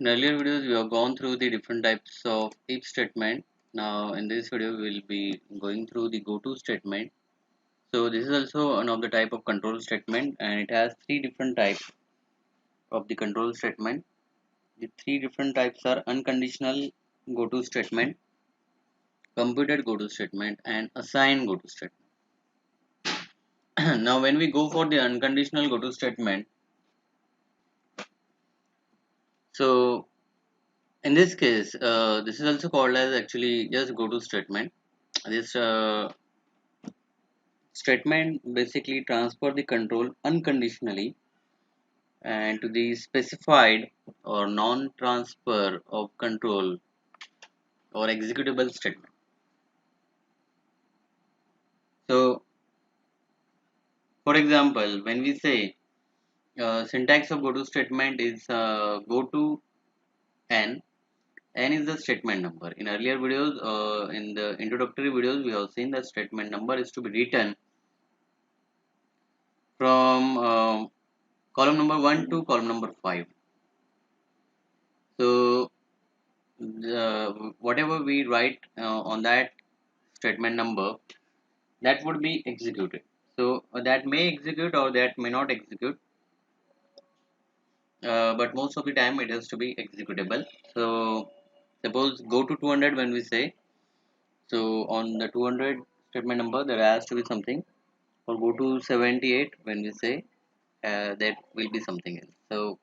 In earlier videos, we have gone through the different types of if statement. Now, in this video, we will be going through the goto statement. So, this is also one of the type of control statement, and it has three different types of the control statement. The three different types are unconditional goto statement, computed goto statement, and assigned goto statement. Now, when we go for the unconditional goto statement, so in this case, this is also called as actually just goto statement. This statement basically transfer the control unconditionally and to the specified or non-transfer of control or executable statement. So, for example, when we say syntax of goto statement is goto n, n is the statement number. In earlier videos, in the introductory videos, we have seen that statement number is to be written from column number 1 to column number 5. So, whatever we write on that statement number, that would be executed. So that may execute or that may not execute, but most of the time it has to be executable. So suppose go to 200 when we say, so on the 200 statement number there has to be something, or go to 78 when we say that will be something else. So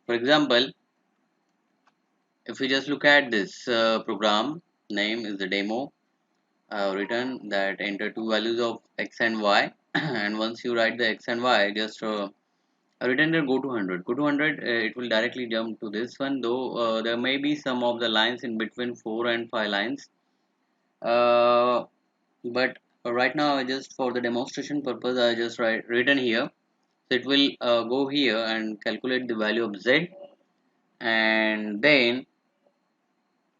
for example, if we just look at this program name is the demo. Written that enter two values of x and y and once you write the x and y, just return the go to 100. Go to 100, it will directly jump to this one, though there may be some of the lines in between 4 and 5 lines, uh, but right now I just for the demonstration purpose I just written here. So it will go here and calculate the value of z, and then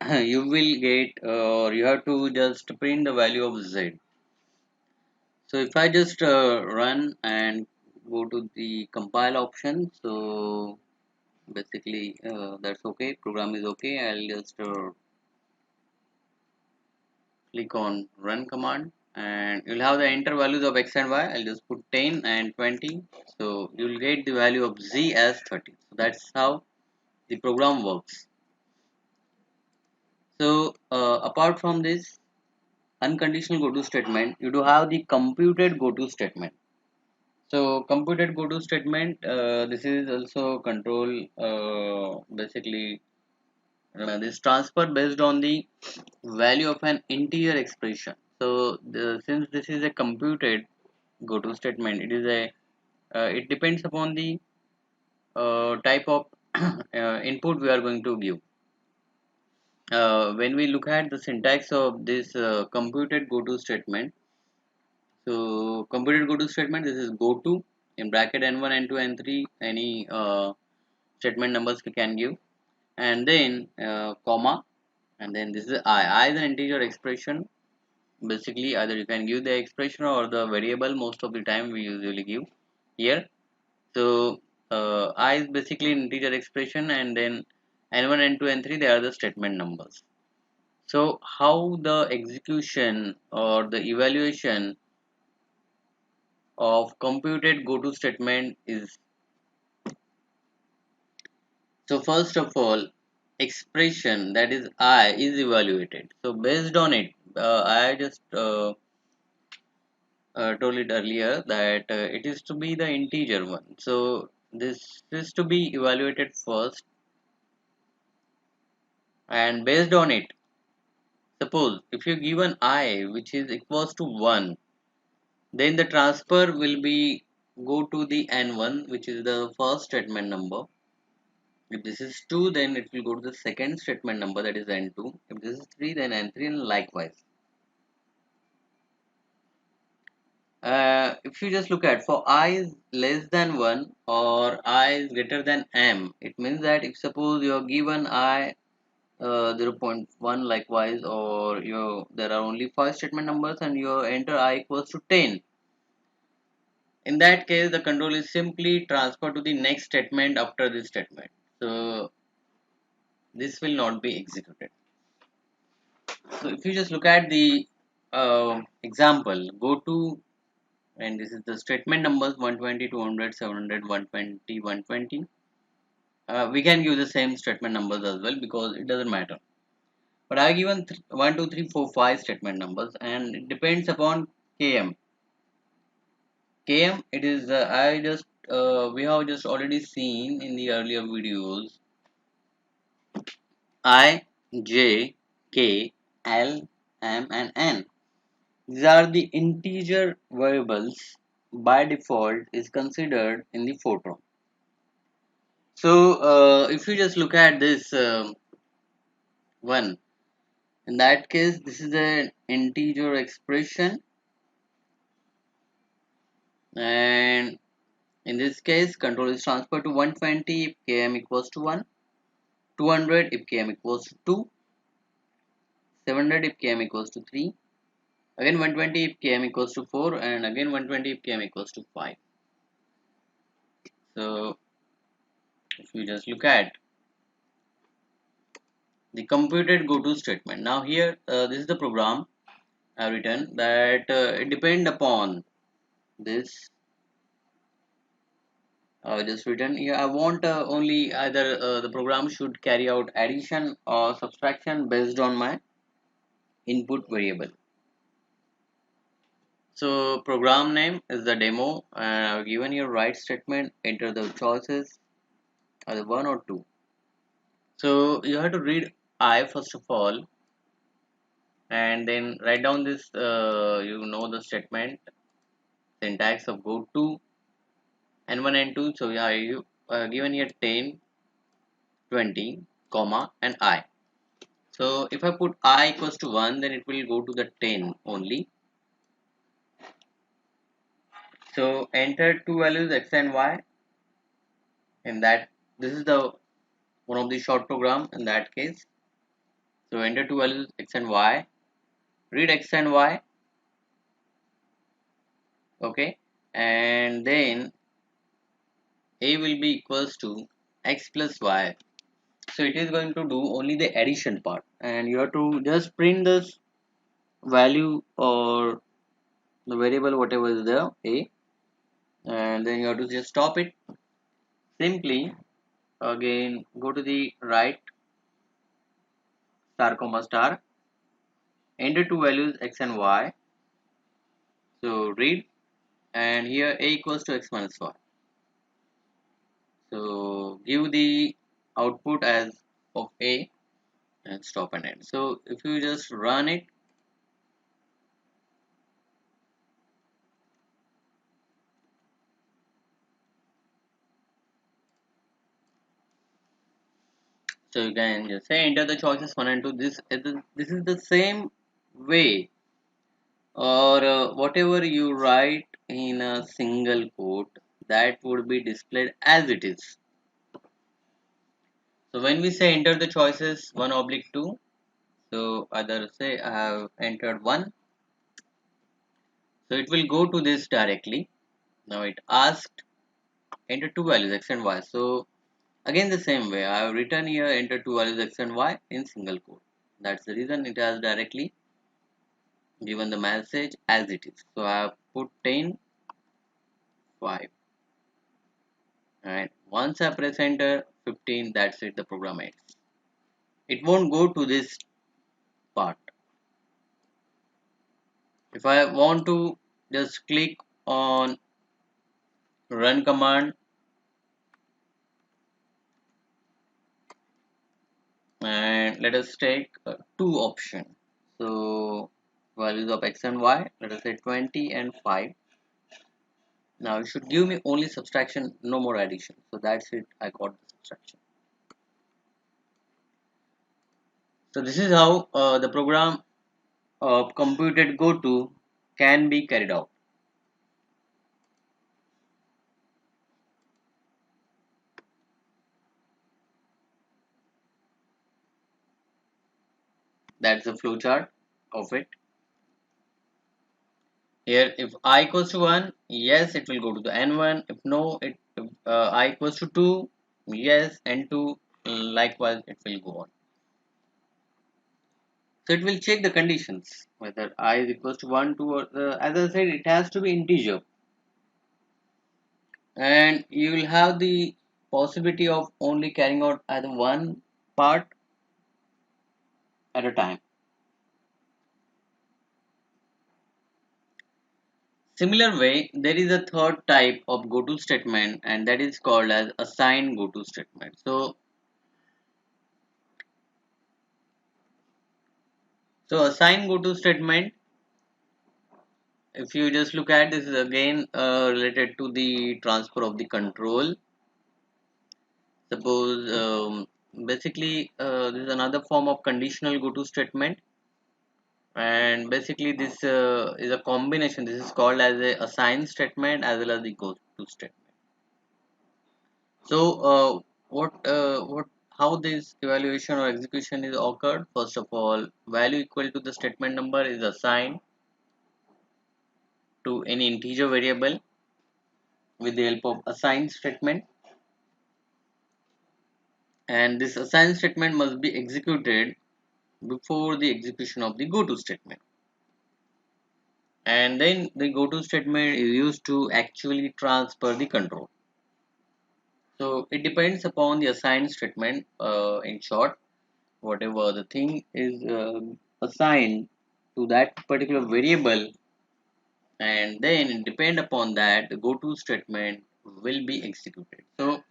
you will get or you have to just print the value of z. So if I just run and go to the compile option, so basically that's okay, program is okay. I'll just click on run command and you'll have the enter values of x and y. I'll just put 10 and 20. So you'll get the value of z as 30. So that's how the program works. So apart from this unconditional go to statement, you do have the computed go to statement. So computed go to statement, this is also control basically this transfer based on the value of an integer expression. So since this is a computed go to statement, it is a it depends upon the type of input we are going to give. When we look at the syntax of this computed go to statement, so computed go to statement, this is go to in bracket n1 n2 n3 any statement numbers we can give, and then comma, and then this is I is an integer expression. Basically either you can give the expression or the variable, most of the time we usually give here. So I is basically an integer expression, and then n1 n2 n3 they are the statement numbers. So how the execution or the evaluation of computed go to statement is. So first of all, expression that is I is evaluated. So based on it, I just told it earlier that it is to be the integer one. So this is to be evaluated first, and based on it, suppose if you give an I which is equals to 1, then the transfer will be go to the n1 which is the first statement number. If this is 2, then it will go to the second statement number, that is n2. If this is 3, then n3, and likewise. If you just look at for I is less than 1 or I is greater than m, it means that if suppose you are given I 0.1 likewise, or there are only 5 statement numbers and you enter I equals to 10. In that case, the control is simply transferred to the next statement after this statement. So this will not be executed. So if you just look at the example, go to, and this is the statement numbers 120, 200, 700, 120, 120. We can give the same statement numbers as well because it doesn't matter. But I given 1, 2, 3, 4, 5 statement numbers, and it depends upon km. Km, it is we have just already seen in the earlier videos. I, J, K, L, M, and N. These are the integer variables by default is considered in the Fortran. So if you just look at this one, in that case, this is an integer expression, and in this case, control is transferred to 120 if km equals to 1, 200 if km equals to 2, 700 if km equals to 3, again 120 if km equals to 4, and again 120 if km equals to 5. So if you just look at the computed goto statement, now here this is the program I have written that it depend upon this. Just written here. I want only either the program should carry out addition or subtraction based on my input variable. So program name is the demo, and I've given your write statement. Enter the choices either 1 or 2. So you have to read I first of all, and then write down this. The statement syntax of go to n1 n2. So yeah, you given here 10, 20, comma and I. So if I put I equals to 1, then it will go to the 10 only. So enter two values x and y. In that, this is the one of the short program in that case. So enter two values x and y. Read x and y. Okay, and then a will be equals to x plus y. So it is going to do only the addition part, and you have to just print this value or the variable whatever is there a, and then you have to just stop it. Simply again go to the right star comma star, enter two values x and y. So read, and here a equals to x minus y. So give the output as of a and stop and end. So if you just run it, so you can just say enter the choices 1 and 2. This is the same way, or whatever you write in a single quote, that would be displayed as it is. So when we say enter the choices 1 oblique 2, so either say I have entered 1, so it will go to this directly. Now it asked enter two values x and y. So again the same way I have written here enter two values x and y in single quote. That's the reason it has directly given the message as it is. So I have put 10, 5, and once I press enter 15, that's it, the program ends. It won't go to this part. If I want to just click on run command, and let us take two options. So values of x and y, let us say 20 and 5. Now it should give me only subtraction, no more addition. So that's it, I got the subtraction. So this is how the program of computed goto can be carried out. That's the flowchart of it. Here if I equals to 1, yes, it will go to the n1. If no, if I equals to 2, yes, n2. likewise it will go on. So it will check the conditions whether I is equals to 1, 2, or as I said, it has to be integer, and you will have the possibility of only carrying out either one part at a time. Similar way, there is a third type of goto statement, and that is called as assign goto statement. So assign goto statement, if you just look at this, is again related to the transfer of the control. Suppose basically this is another form of conditional goto statement, and basically this is a combination. This is called as a assign statement as well as the goto statement. So what how this evaluation or execution is occurred? First of all, value equal to the statement number is assigned to any integer variable with the help of assign statement, and this assign statement must be executed before the execution of the goto statement, and then the goto statement is used to actually transfer the control. So it depends upon the assign statement. In short, whatever the thing is assigned to that particular variable, and then depend upon that the goto statement will be executed. So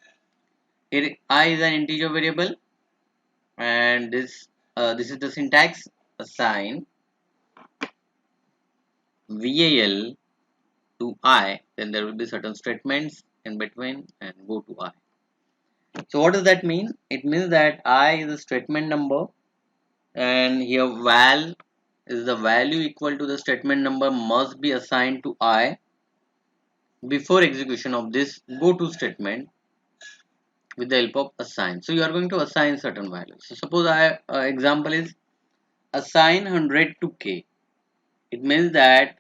here I is an integer variable, and this is the syntax: assign val to I, then there will be certain statements in between and go to I. So what does that mean? It means that I is a statement number, and here val is the value equal to the statement number must be assigned to I before execution of this go to statement with the help of assign. So you are going to assign certain values. So suppose I example is assign 100 to k. It means that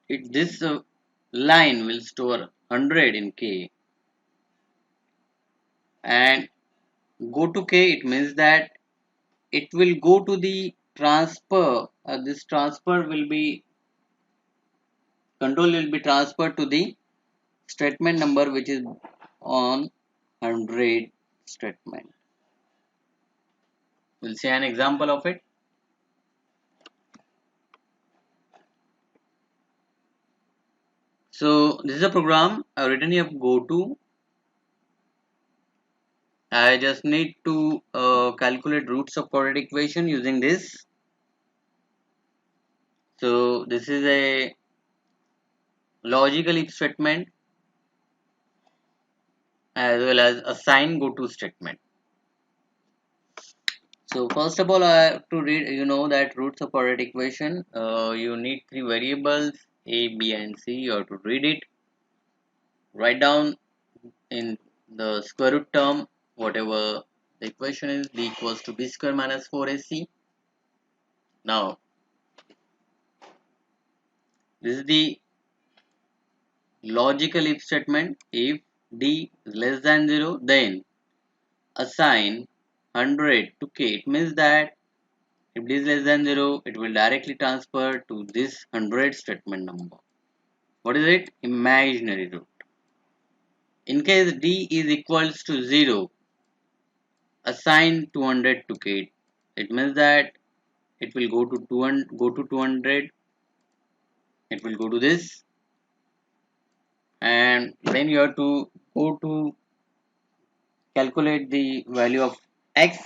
this line will store 100 in k, and go to k, it means that it will go to the transfer. This transfer will be control will be transferred to the statement number which is on 100 statement. We'll see an example of it. So this is a program I've written here. Go to, I just need to calculate roots of quadratic equation using this. So this is a logical if statement as well as assign go to statement. So first of all, I have to read. You know that roots of quadratic equation. You need three variables a, b, and c. You have to read it. Write down in the square root term whatever the equation is. B equals to b square minus 4ac. Now this is the logical if statement. If d is less than 0, then assign 100 to k. It means that if d is less than 0, it will directly transfer to this 100 statement number. What is it? Imaginary root. In case d is equals to 0, assign 200 to k. It means that it will go to 200. It will go to this, and then you have to go to calculate the value of x,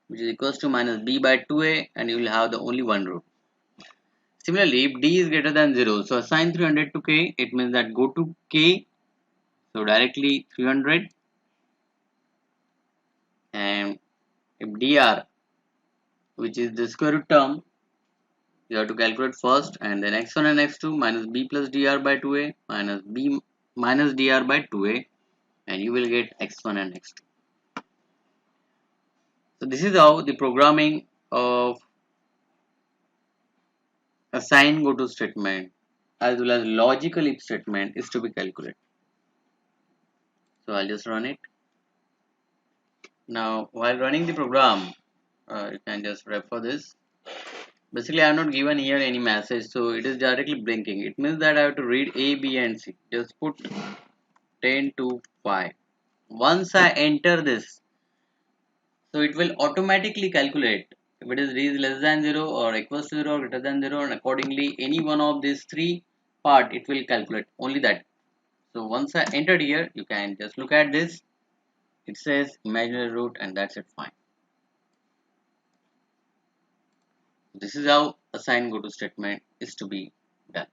which is equals to minus b by 2a, and you will have the only one root. Similarly, if d is greater than 0, so assign 300 to k. It means that go to k, so directly 300, and if dr, which is the square root term, you have to calculate first, and then x1 and x2 minus b plus dr by 2a minus b minus dr by 2a, and you will get x1 and x2. So this is how the programming of assign go to statement as well as logical if statement is to be calculated. So I'll just run it. Now while running the program, you can just refer this. Basically, I have not given here any message, so it is directly blinking. It means that I have to read A, B, and C. Just put 10 to 5. Once I enter this, so it will automatically calculate if it is less than 0 or equals to 0 or greater than 0, and accordingly any one of these three part it will calculate only that. So once I entered here, you can just look at this. It says imaginary root, and that's it, fine. This is how assign goto statement is to be done.